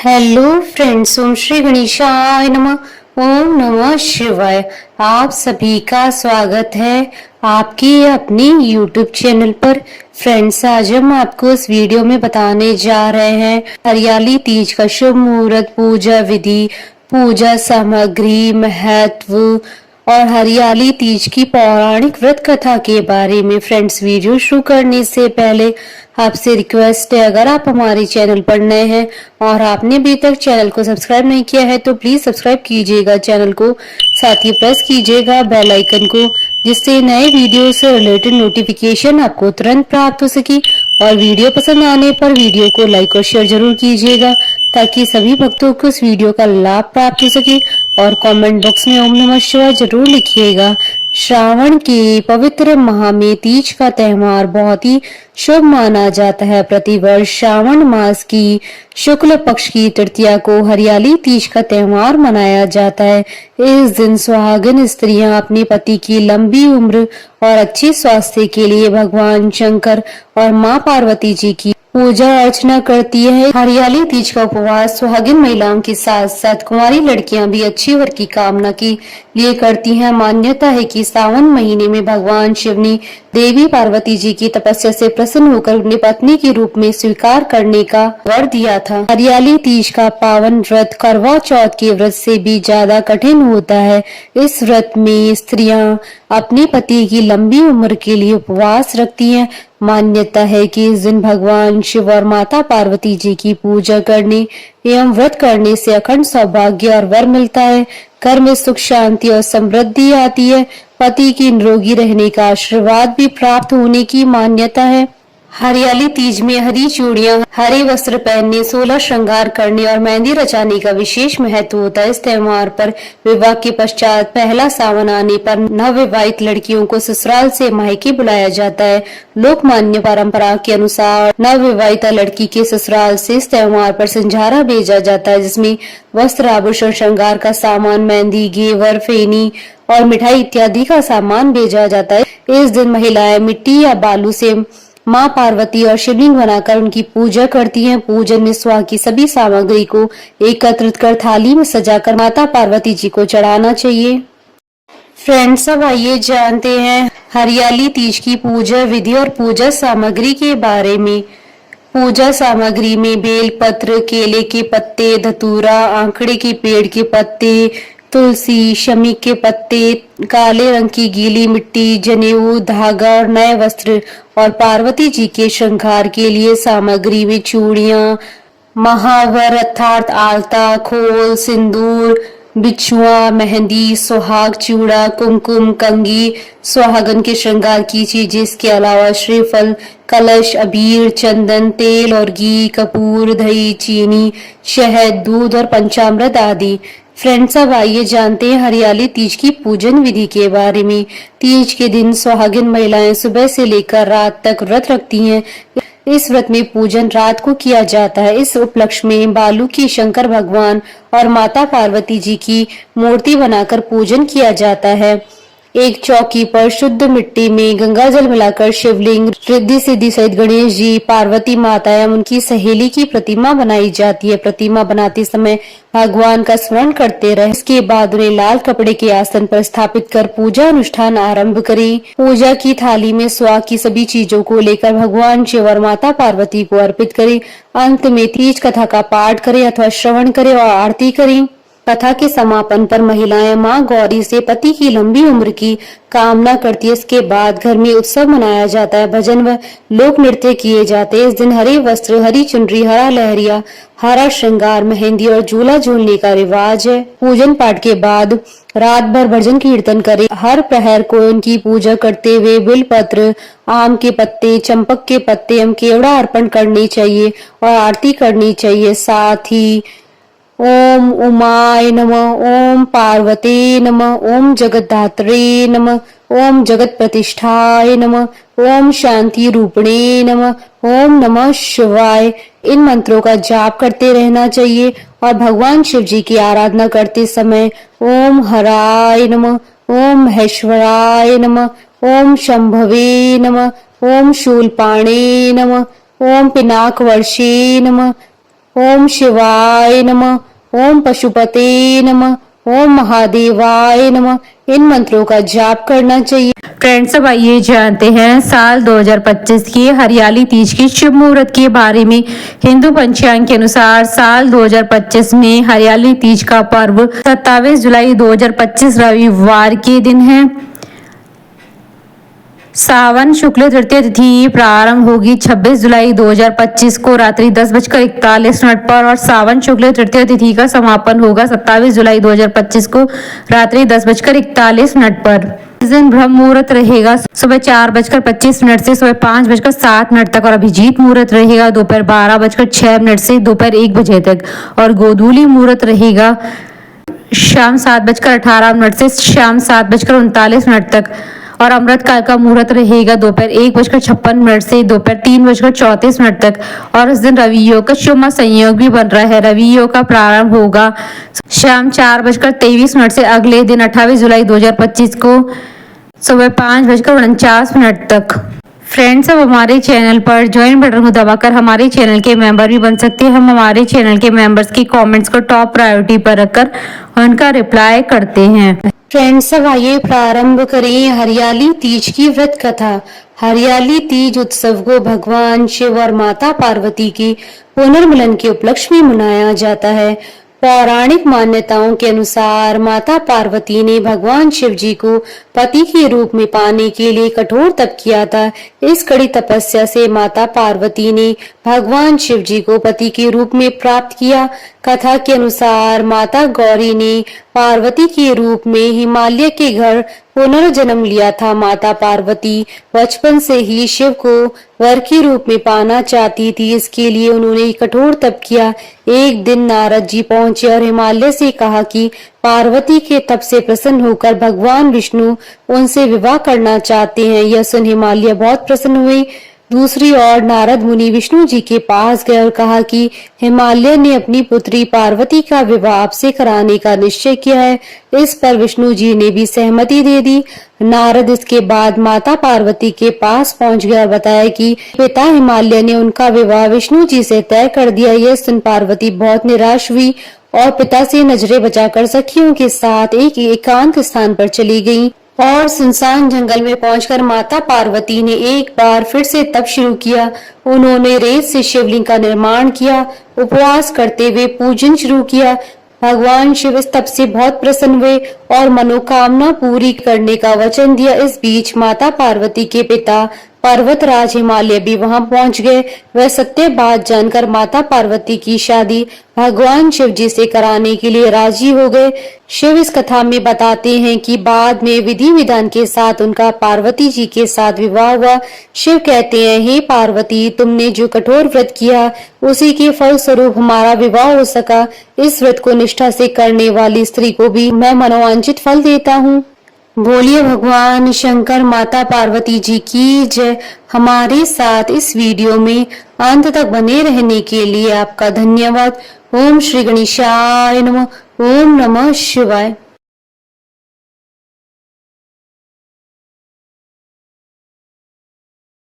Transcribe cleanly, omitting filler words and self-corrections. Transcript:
Hello friends, ओम श्री गणेशाय नमः। ओम नमः शिवाय। आप सभी का स्वागत है आपके अपने YouTube चैनल पर। फ्रेंड्स, आज हम आपको इस वीडियो में बताने जा रहे हैं हरियाली तीज का शुभ मुहूर्त, पूजा विधि, पूजा सामग्री, महत्व और हरियाली तीज की पौराणिक व्रत कथा के बारे में। फ्रेंड्स, वीडियो शुरू करने से पहले आपसे रिक्वेस्ट है, अगर आप हमारे चैनल पर नए हैं और आपने अभी तक चैनल को सब्सक्राइब नहीं किया है तो प्लीज सब्सक्राइब कीजिएगा चैनल को, साथ ही प्रेस कीजिएगा बेल आइकन को, जिससे नए वीडियो से रिलेटेड नोटिफिकेशन आपको तुरंत प्राप्त हो सके। और वीडियो पसंद आने पर वीडियो को लाइक और शेयर जरूर कीजिएगा ताकि सभी भक्तों को इस वीडियो का लाभ प्राप्त हो सके। और कमेंट बॉक्स में ओम नमः शिवाय जरूर लिखिएगा। श्रावण के पवित्र माह में तीज का त्योहार बहुत ही शुभ माना जाता है। प्रतिवर्ष श्रावण मास की शुक्ल पक्ष की तृतीया को हरियाली तीज का त्योहार मनाया जाता है। इस दिन सुहागिन स्त्रियां अपने पति की लंबी उम्र और अच्छे स्वास्थ्य के लिए भगवान शंकर और मां पार्वती जी की पूजा अर्चना करती है। हरियाली तीज का उपवास सुहागिन महिलाओं के साथ साथ कुंवारी लड़कियां भी अच्छी वर की कामना के लिए करती हैं। मान्यता है कि सावन महीने में भगवान शिव ने देवी पार्वती जी की तपस्या से प्रसन्न होकर उन्हें पत्नी के रूप में स्वीकार करने का वर दिया था। हरियाली तीज का पावन व्रत करवा चौथ के व्रत से भी ज्यादा कठिन होता है। इस व्रत में स्त्रियां अपने पति की लंबी उम्र के लिए उपवास रखती हैं। मान्यता है कि इस दिन भगवान शिव और माता पार्वती जी की पूजा करने एवं व्रत करने से अखंड सौभाग्य और वर मिलता है। घर में सुख, शांति और समृद्धि आती है। पति की निरोगी रहने का आशीर्वाद भी प्राप्त होने की मान्यता है। हरियाली तीज में हरी चूड़ियां, हरे वस्त्र पहनने, 16 श्रृंगार करने और मेहंदी रचाने का विशेष महत्व होता है। इस त्योहार पर विवाह के पश्चात पहला सावन आने पर नवविवाहित लड़कियों को ससुराल से मायके बुलाया जाता है। लोकमान्य परंपरा के अनुसार नवविवाहिता लड़की के ससुराल से इस त्योहार पर संझारा भेजा जाता है, जिसमें वस्त्र, आभूषण, श्रृंगार का सामान, मेहंदी, घेवर, फेनी और मिठाई इत्यादि का सामान भेजा जाता है। इस दिन महिलाएं मिट्टी या बालू से मां पार्वती और शिवलिंग बनाकर उनकी पूजा करती हैं। पूजन में सुहा की सभी सामग्री को एकत्रित कर थाली में सजाकर माता पार्वती जी को चढ़ाना चाहिए। फ्रेंड्स, अब आइए जानते हैं हरियाली तीज की पूजा विधि और पूजा सामग्री के बारे में। पूजा सामग्री में बेल पत्र, केले के पत्ते, धतूरा, आंकड़े के पेड़ के पत्ते, तुलसी, शमी के पत्ते, काले रंग की गीली मिट्टी, जनेऊ, धागा और नए वस्त्र। और पार्वती जी के श्रृंगार के लिए सामग्री में चूड़ियां, महावर अर्थात आलता, खोल, सिंदूर, बिछुआ, मेहंदी, सुहाग चूड़ा, कुमकुम, कंगी, सुहागन के श्रृंगार की चीजें। इसके अलावा श्रीफल, कलश, अबीर, चंदन, तेल और घी, कपूर, दही, चीनी, शहद, दूध और पंचामृत आदि। फ्रेंड्स, अब आइए जानते हैं हरियाली तीज की पूजन विधि के बारे में। तीज के दिन सुहागिन महिलाएं सुबह से लेकर रात तक व्रत रखती हैं। इस व्रत में पूजन रात को किया जाता है। इस उपलक्ष्य में बालू की शंकर भगवान और माता पार्वती जी की मूर्ति बनाकर पूजन किया जाता है। एक चौकी पर शुद्ध मिट्टी में गंगा जल मिलाकर शिवलिंग, रिद्धि सिद्धि सहित गणेश जी, पार्वती माता एवं उनकी सहेली की प्रतिमा बनाई जाती है। प्रतिमा बनाते समय भगवान का स्मरण करते रहे। इसके बाद उन्हें लाल कपड़े के आसन पर स्थापित कर पूजा अनुष्ठान आरंभ करें। पूजा की थाली में स्वाहा की सभी चीजों को लेकर भगवान शिव और माता पार्वती को अर्पित करें। अंत में तीज कथा का पाठ करें अथवा श्रवण करें और आरती करें। कथा के समापन पर महिलाएं मां गौरी से पति की लंबी उम्र की कामना करती है। इसके बाद घर में उत्सव मनाया जाता है, भजन व लोक नृत्य किए जाते हैं। इस दिन हरे वस्त्र, हरी चुनरी, हरा लहरिया, हरा श्रृंगार, मेहंदी और झूला झूलने का रिवाज है। पूजन पाठ के बाद रात भर भजन कीर्तन करें। हर प्रहर को उनकी पूजा करते हुए बिलपत्र, आम के पत्ते, चंपक के पत्ते एवं केवड़ा अर्पण करनी चाहिए और आरती करनी चाहिए। साथ ही ओम उमाय नमः, ओम पार्वते नमः, ओम जगद्धात्रे नमः, ओम जगत प्रतिष्ठाय नमः, ओम शांति रूपणे नमः, ओम नमः शिवाय, इन मंत्रों का जाप करते रहना चाहिए। और भगवान शिव जी की आराधना करते समय ओम हराय नमः, ओम महेश्वराय नमः, ओम शंभवे नमः, ओम शूलपाणे नमः, ओम पिनाक वर्षे नमः, ओम शिवाय नमः, ओम पशुपते नमः, ओम महादेवाय नमः। इन मंत्रों का जाप करना चाहिए। फ्रेंड्स, अब आइए जानते हैं साल 2025 की हरियाली तीज की शुभ मुहूर्त के बारे में। हिंदू पंचांग के अनुसार साल 2025 में हरियाली तीज का पर्व 27 जुलाई 2025 रविवार के दिन है। सावन शुक्ल तृतीय तिथि प्रारंभ होगी 26 जुलाई 2025 को रात्रि 10:41 पर और सावन शुक्ल तृतीय तिथि का समापन होगा 27 जुलाई 2025 को रात्रि 10:41 पर। इस दिन ब्रह्म मुहूर्त रहेगा सुबह 4:25 से सुबह 5:07 तक और अभिजीत मुहूर्त रहेगा दोपहर 12:06 से दोपहर 1 बजे तक और गोधूली मुहूर्त रहेगा शाम 7:18 से शाम 7:39 तक और अमृत काल का मुहूर्त रहेगा दोपहर 1:56 से दोपहर 3:34 तक और इस दिन रवि योग का शुभ संयोग भी बन रहा है। रवि योग का प्रारंभ होगा शाम 4:23 से अगले दिन 28 जुलाई 2025 को सुबह 5:49 तक। फ्रेंड्स, अब हमारे चैनल पर ज्वाइन बटन को दबाकर हमारे चैनल के मेंबर भी बन सकते हैं। हम हमारे चैनल के मेंबर्स की कमेंट्स को टॉप प्रायोरिटी पर रखकर उनका रिप्लाई करते हैं। फ्रेंड्स, अब आइए प्रारंभ करें हरियाली तीज की व्रत कथा। हरियाली तीज उत्सव को भगवान शिव और माता पार्वती के पुनर्मिलन के उपलक्ष्य में मनाया जाता है। पौराणिक मान्यताओं के अनुसार माता पार्वती ने भगवान शिव जी को पति के रूप में पाने के लिए कठोर तप किया था। इस कड़ी तपस्या से माता पार्वती ने भगवान शिव जी को पति के रूप में प्राप्त किया। कथा के अनुसार माता गौरी ने पार्वती के रूप में हिमालय के घर पुनर्जन्म लिया था। माता पार्वती बचपन से ही शिव को वर के रूप में पाना चाहती थी, इसके लिए उन्होंने कठोर तप किया। एक दिन नारद जी पहुंचे और हिमालय से कहा कि पार्वती के तप से प्रसन्न होकर भगवान विष्णु उनसे विवाह करना चाहते हैं। यह सुन हिमालय बहुत प्रसन्न हुए। दूसरी ओर नारद मुनि विष्णु जी के पास गए और कहा कि हिमालय ने अपनी पुत्री पार्वती का विवाह आपसे कराने का निश्चय किया है। इस पर विष्णु जी ने भी सहमति दे दी। नारद इसके बाद माता पार्वती के पास पहुंच गया और बताया कि पिता हिमालय ने उनका विवाह विष्णु जी से तय कर दिया। यह सुन पार्वती बहुत निराश हुई और पिता से नजरें बचाकर सखियों के साथ एक एकांत स्थान पर चली गईं। और सुनसान जंगल में पहुंचकर माता पार्वती ने एक बार फिर से तप शुरू किया। उन्होंने रेत से शिवलिंग का निर्माण किया, उपवास करते हुए पूजन शुरू किया। भगवान शिव इस तप से बहुत प्रसन्न हुए और मनोकामना पूरी करने का वचन दिया। इस बीच माता पार्वती के पिता पर्वतराज हिमालय भी वहां पहुंच गए। वह सत्य बात जानकर माता पार्वती की शादी भगवान शिव जी से कराने के लिए राजी हो गए। शिव इस कथा में बताते हैं कि बाद में विधि विधान के साथ उनका पार्वती जी के साथ विवाह हुआ। शिव कहते हैं, हे पार्वती, तुमने जो कठोर व्रत किया उसी के फल स्वरूप हमारा विवाह हो सका। इस व्रत को निष्ठा से करने वाली स्त्री को भी मैं मनोवांछित फल देता हूँ। बोलिए भगवान शंकर माता पार्वती जी की जय। हमारे साथ इस वीडियो में अंत तक बने रहने के लिए आपका धन्यवाद। ओम श्री गणेशाय नमः। ओम नमः शिवाय।